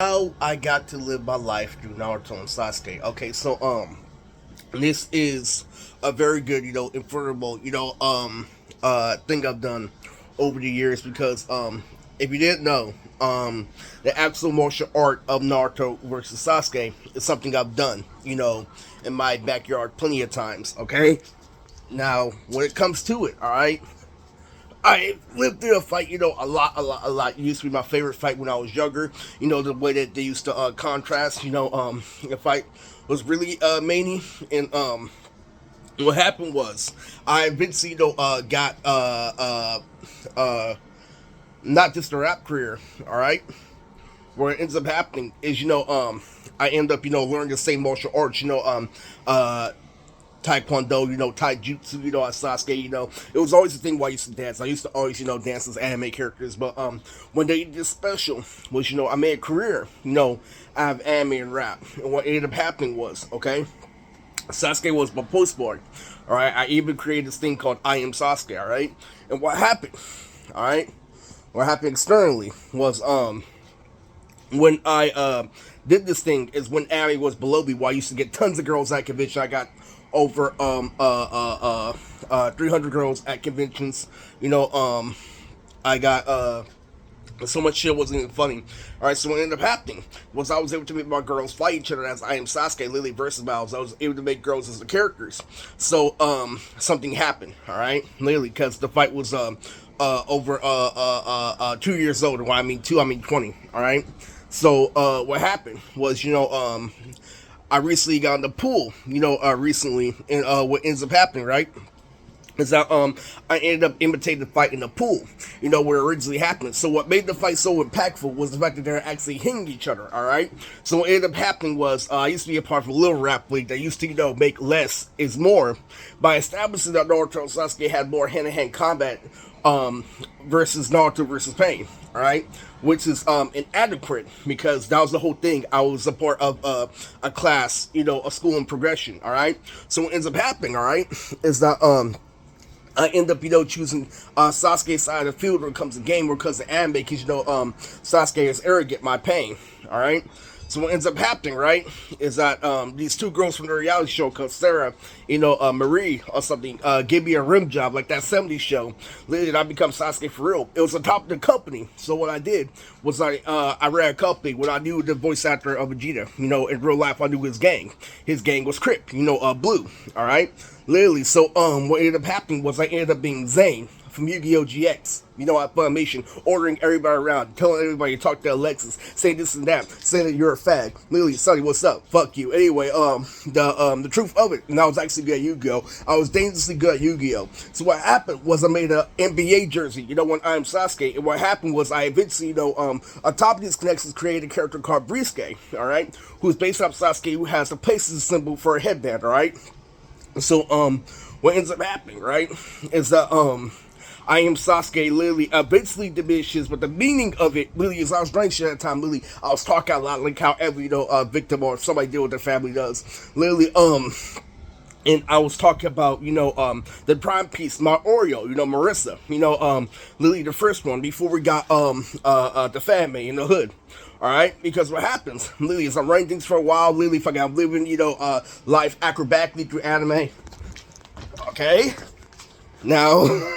How I got to live my life through Naruto and Sasuke. Okay, so this is a very good, informable, thing I've done over the years because if you didn't know, the actual martial art of Naruto versus Sasuke is something I've done, in my backyard plenty of times. Okay, now when it comes to it, all right. I lived through a fight, a lot. It used to be my favorite fight when I was younger. The way that they used to contrast, the fight was really many. And what happened was I eventually, got not just a rap career, all right? Where it ends up happening is, I end up, learning the same martial arts, Taekwondo, Taijutsu, at Sasuke, it was always the thing why I used to dance. I used to always, dance as anime characters, but when they did special was, I made a career, out of anime and rap. And what ended up happening was, okay, Sasuke was my postboard, all right. I even created this thing called I Am Sasuke, all right. And what happened, all right, what happened externally was when I did this thing is when Ari was below me. Where I used to get tons of girls at convention. I got over 300 girls at conventions. I got so much shit wasn't even funny. All right, so what ended up happening was I was able to make my girls fight each other as I Am Sasuke, Lily versus Miles. I was able to make girls as the characters. So something happened. All right, literally because the fight was over 2 years old. When I mean two, I mean 20. All right. So what happened was, I recently got in the pool, recently, and what ends up happening, right? Is that I ended up imitating the fight in the pool, where it originally happened. So what made the fight so impactful was the fact that they're actually hitting each other. All right. So what ended up happening was I used to be a part of a little rap league that used to make less is more by establishing that Naruto and Sasuke had more hand-to-hand combat versus Naruto versus Pain. All right, which is inadequate because that was the whole thing. I was a part of a class, a school in progression. All right, so what ends up happening, all right, is that I end up, choosing Sasuke's side of the field when it comes to game or because of anime, because, Sasuke is arrogant, my pain, all right? So what ends up happening, right, is that these two girls from the reality show called Sarah, Marie or something, gave me a rim job like that 70s show. Literally, I become Sasuke for real. It was the top of the company. So what I did was I ran a company when I knew the voice actor of Vegeta. In real life, I knew his gang. His gang was Crip, Blue, all right? Literally, so what ended up happening was I ended up being Zane from Yu-Gi-Oh! GX. At Funimation, ordering everybody around, telling everybody to talk to Alexis, say this and that, saying that you're a fag. Literally, Sonny, what's up? Fuck you. Anyway, the truth of it, and I was actually good at Yu-Gi-Oh! I was dangerously good at Yu-Gi-Oh! So what happened was I made an NBA jersey, when I Am Sasuke, and what happened was I eventually, on top of these connections, created a character called Briske, alright, who's based off Sasuke, who has the places symbol for a headband, alright? So, what ends up happening, right, is that, I Am Sasuke literally eventually diminishes, but the meaning of it really is I was drinking shit at the time. Literally, I was talking a lot like how every victim or somebody deal with their family does. Literally, and I was talking about the prime piece, my Oreo, Marissa, Lily the first one before we got the family in the hood. All right, because what happens, Lily, is I'm writing things for a while. Lily, fucking, I'm living, life acrobatically through anime. Okay, now.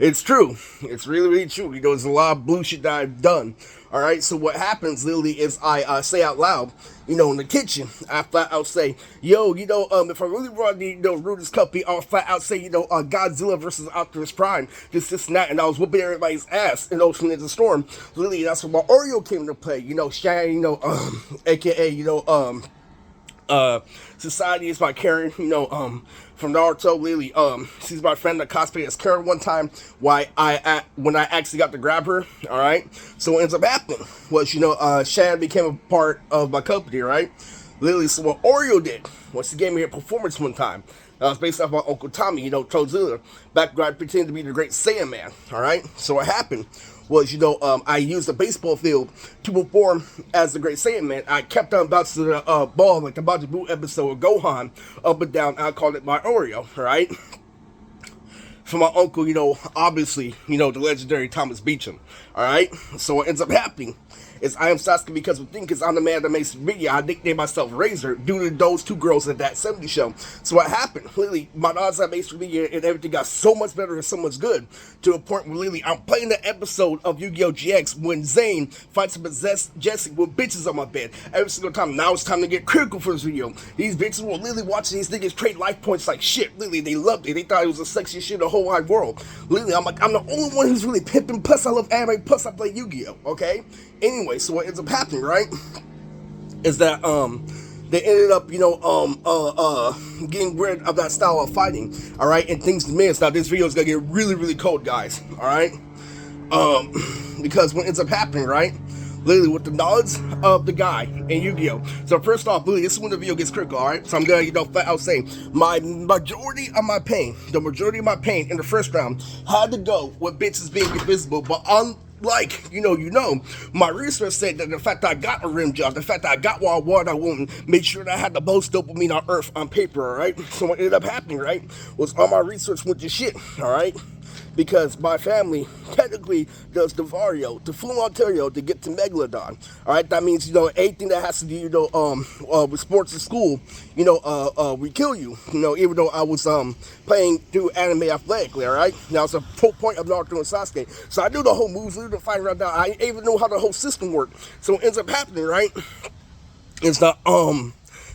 It's true. It's really, really true. There's a lot of blue shit that I've done. All right. So what happens, literally, is I say out loud, in the kitchen, I flat out say, yo, if I really want to, rule this company, I'll flat out say, Godzilla versus Optimus Prime, this and that, and I was whooping everybody's ass in Ocean Ninja Storm. Literally, that's where my Oreo came into play. Shane, aka, Society is by Karen, from Naruto. Lily, she's my friend that cosplayed as Karen one time. When I actually got to grab her, all right. So what ends up happening was, Shan became a part of my company, right? Lily, so what Oreo did was she gave me a performance one time. That was based off my Uncle Tommy, Tozilla, back when I pretended to be the Great Saiyan Man, all right. So what happened was, I used a baseball field to perform as the Great Saiyan Man. I kept on bouncing the ball like the Majin Buu episode of Gohan, up and down. I called it my Oreo, right? For my uncle, obviously, the legendary Thomas Beecham, all right? So what ends up happening is I am Sasuke because the thing is I'm the man that makes video. I nicknamed myself Razor due to those two girls at that 70 show. So what happened? Literally, my odds I made video and everything got so much better and so much good to a point where literally I'm playing the episode of Yu-Gi-Oh! GX when Zane fights a possessed Jesse with bitches on my bed. Every single time. Now it's time to get critical for this video. These bitches were literally watching these niggas trade life points like shit. Literally, they loved it. They thought it was the sexiest shit in the whole wide world. Literally, I'm like, I'm the only one who's really pimping. Plus, I love anime. Plus, I play Yu-Gi-Oh! Okay? Anyway, so what ends up happening, right, is that, they ended up, getting rid of that style of fighting, alright, and things diminished. Now, this video is gonna get really, really cold, guys, alright? Because what ends up happening, right, literally with the knowledge of the guy in Yu-Gi-Oh! So first off, literally, this is when the video gets critical, alright? So I'm gonna, flat out say, the majority of my pain in the first round had to go with bitches being invisible, but like, my research said that the fact that I got a rim job, the fact that I got what I wanted, I wouldn't make sure that I had the most dopamine on earth on paper, alright? So what ended up happening, right, was all my research went to shit, alright? Because my family technically does the Vario, to Fulham, Ontario, to get to Megalodon. All right, that means anything that has to do with sports at school, we kill you. Even though I was playing through anime athletically. All right, now it's a full point of Naruto and Sasuke, so I knew the whole moves, knew the fight right now. I even know how the whole system worked. So what ends up happening, right, is that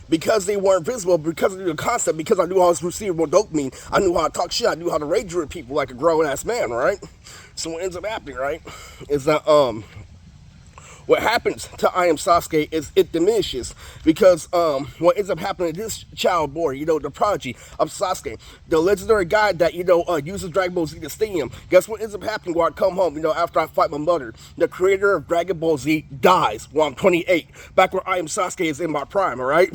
because they weren't visible, because of the concept, because I knew how to receive more dopamine, I knew how to talk shit, I knew how to rage with people like a grown-ass man, right? So what ends up happening, right, is that, what happens to I Am Sasuke is it diminishes because what ends up happening to this child boy, the prodigy of Sasuke, the legendary guy that uses Dragon Ball Z to stay him. Guess what ends up happening when I come home? After I fight my mother, the creator of Dragon Ball Z dies while I'm 28, back where I Am Sasuke is in my prime. All right,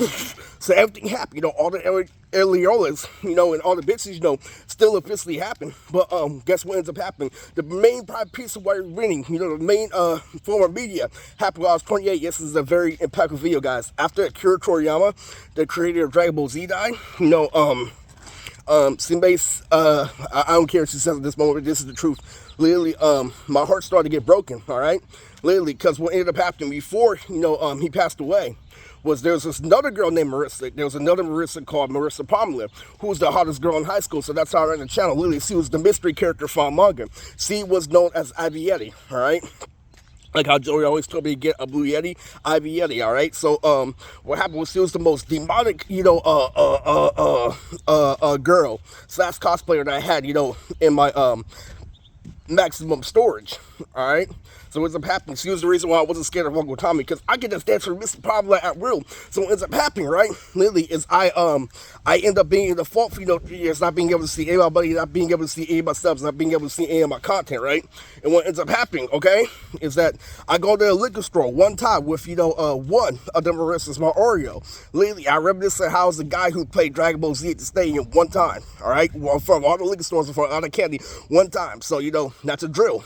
so everything happened. All the Areolas, and all the bitches, still officially happen. But guess what ends up happening? The main piece of what winning, the main form of media happened when I was 28. Yes, this is a very impactful video, guys. After Akira Toriyama, the creator of Dragon Ball Z, died, Sinbei's, I don't care if she says at this moment, but this is the truth. Literally, my heart started to get broken, all right? Literally, because what ended up happening before, he passed away, was there was this another girl named Marissa. There was another Marissa called Marissa Pomler, who was the hottest girl in high school, so that's how I ran the channel. Literally, she was the mystery character from manga. She was known as Ivy Yeti, all right? Like how Joey always told me to get a blue Yeti, Ivy Yeti, all right? So, what happened was she was the most demonic, girl slash cosplayer that I had, in my, maximum storage, all right? So what ends up happening, she was the reason why I wasn't scared of Uncle Tommy, because I can just dance for Mr. Pablo at will. So what ends up happening, right, literally, is I end up being in the fault for, 3 years, not being able to see any of my buddies, not being able to see any of my subs, not being able to see any of my content, right? And what ends up happening, okay, is that I go to a liquor store one time with, one of the Marissas, my Oreo. Literally, I reminisce how I was the guy who played Dragon Ball Z at the stadium one time, all right? Well, from all the liquor stores and from all the candy one time. So, that's a drill.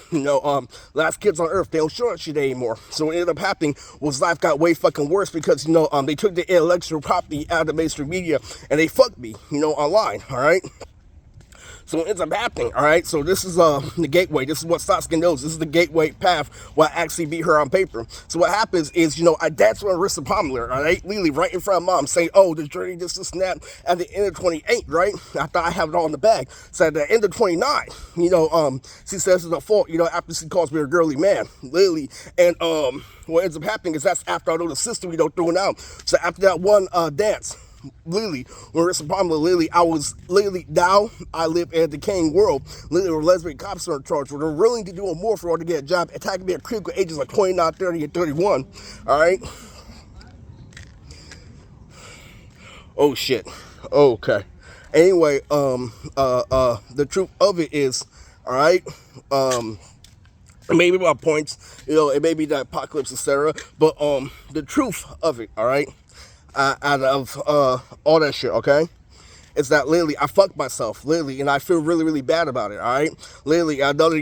Last kids on earth, they don't show that shit anymore. So what ended up happening was life got way fucking worse because, they took the intellectual property out of the mainstream media and they fucked me, online, all right? So what ends up happening, all right? So this is the gateway. This is what Sasuke knows. This is the gateway path where I actually beat her on paper. So what happens is, I dance with Marissa Pomler, all right? Literally right in front of mom saying, oh, the journey just to snap at the end of 28, right? I thought I have it all in the bag. So at the end of 29, she says it's a fault, after she calls me a girly man, literally. And what ends up happening is that's after I know the system, throwing out. So after that one dance, literally, Marissa Pomler, literally, I was literally, now I live in a decaying world, literally, where lesbian cops are in charge, where they're willing to do more for her to get a job, attacking me at critical ages like 29, 30, and 31, all right? Oh, shit. Okay. Anyway, the truth of it is, all right, maybe my points, it may be the apocalypse, etc., but the truth of it, all right, out of all that shit, okay? It's that literally I fucked myself, literally, and I feel really, really bad about it, all right? Literally, another,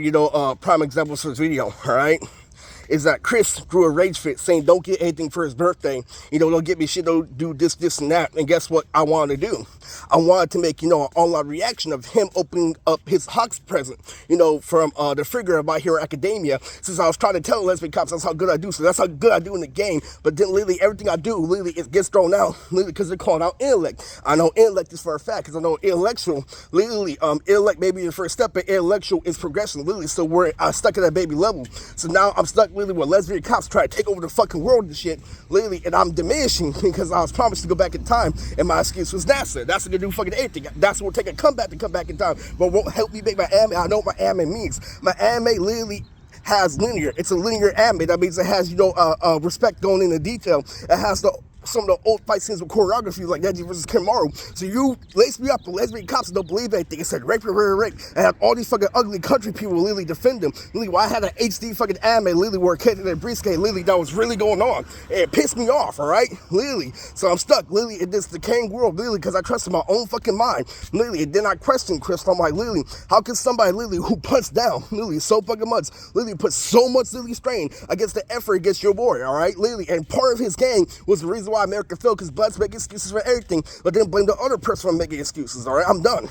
prime example for this video, all right? is that Chris drew a rage fit saying don't get anything for his birthday. Don't get me shit, don't do this, and that. And guess what I wanted to do? I wanted to make, an all-out reaction of him opening up his Hux present, from the figure of My Hero Academia, since I was trying to tell lesbian cops that's how good I do. So that's how good I do in the game. But then literally everything I do, literally it gets thrown out, literally because they're calling out intellect. I know intellect is for a fact, because I know intellectual, literally, intellect may be the first step, but intellectual is progression, literally. So we're stuck at that baby level. So now I'm stuck literally with lesbian cops trying to take over the fucking world and shit, literally, and I'm diminishing because I was promised to go back in time, and my excuse was NASA. That's gonna do fucking anything. That's what will take a comeback to come back in time, but won't help me make my anime. I know what my anime means. My anime literally has linear. It's a linear anime. That means it has, respect going into detail. It has some of the old fight scenes with choreography like Neji versus Kamaru. So you lace me up, the lesbian cops don't believe anything. It said rape, and have all these fucking ugly country people literally defend them. Literally, why I had an HD fucking anime literally where a kid in a briefcase literally that was really going on. And it pissed me off, alright? Literally. So I'm stuck literally in this decaying world, literally, because I trusted my own fucking mind. Literally, and then I questioned Chris. I'm like, literally, how can somebody literally who punched down literally so fucking much, literally put so much literally strain against the effort against your boy, alright? Literally, and part of his game was the reason why America failed, because Bloods make excuses for everything, but then blame the other person for making excuses, alright? I'm done.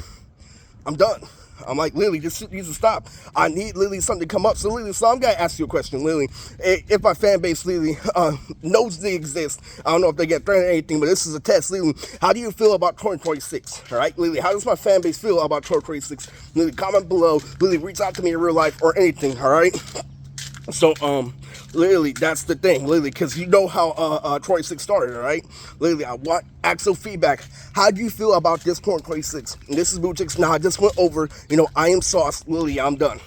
I'm like, Lily, this needs to stop. I need Lily something to come up. So Lily, so I'm gonna ask you a question, Lily. If my fan base, Lily, knows they exist, I don't know if they get threatened or anything, but this is a test, Lily. How do you feel about 2026? All right, Lily, how does my fan base feel about 2026? Lily, comment below. Lily, reach out to me in real life or anything, all right? So, literally, that's the thing, literally, because you know how 26 started, all right? Literally, I want actual feedback. How do you feel about this 26? And this is Bootix. Now, I just went over, I am Sauce. Literally, I'm done.